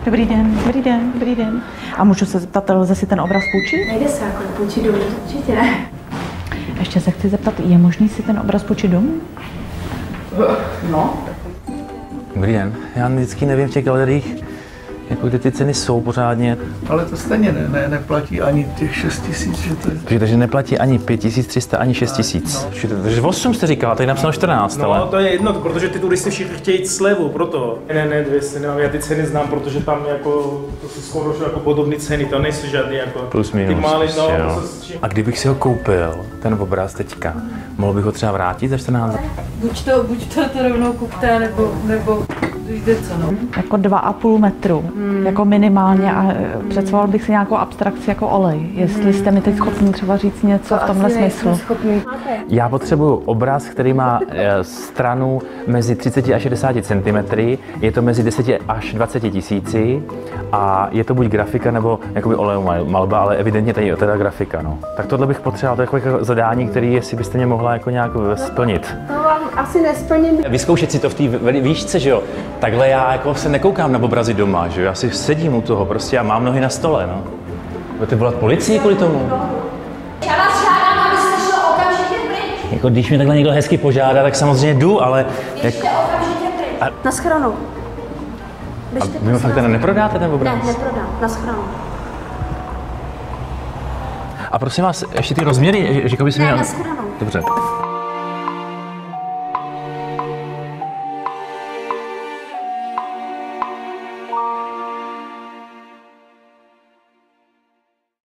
Dobrý den, dobrý den, dobrý den. A můžu se zeptat, lze si ten obraz půjčit? Nejde se jako půjčit domů, to určitě ne. Ještě se chci zeptat, je možný si ten obraz půjčit domů? No. Dobrý den, já vždycky nevím v těch galeriích, jako kde ty ceny jsou pořádně. Ale to stejně neplatí ani těch 6 000, že to je... Takže neplatí ani 5300, ani 6000. No. Takže 8 jste říkala, tady napsáno 14, no, ale... to je jedno, protože ty turisti všichni chtějí slevu, proto. Ne, 200 nemám, já ty ceny znám, protože tam jako, to jsou skoro jako podobné ceny, to nejsou žádný jako... Plus minus, ty máli, no, jo. A kdybych si ho koupil, ten obraz teďka, mohl bych ho třeba vrátit za 14? Buď to rovnou kupte, nebo jde co, no. Jako 2,5 metru, jako minimálně a představoval bych si nějakou abstrakci jako olej. Jestli jste mi teď schopni třeba říct něco v tomhle smyslu. Já potřebuju obraz, který má stranu mezi 30 a 60 cm, je to mezi 10 až 20 tisíci a je to buď grafika nebo jakoby olejová malba, ale evidentně tady je teda grafika, no. Tak tohle bych potřeboval, to je takové zadání, který jestli byste mě mohla jako nějak splnit. To vám asi nesplním. Vyzkoušet si to v té výšce, že jo. Takhle já jako se nekoukám na obrazy doma, že jo. Já si sedím u toho prostě a mám nohy na stole, no. Budete volat policii kvůli tomu? Já vás žádám, abyste šlo okamžitě pryč. Jako když mě takhle někdo hezky požádá, tak samozřejmě jdu, ale... Běžte okamžitě pryč. Na schranu. A vy ho fakt neprodáte ten obraz? Ne, neprodám. Na schranu. A prosím vás, ještě ty rozměry, říkal bys mi... Ne, na schranu. Dobře.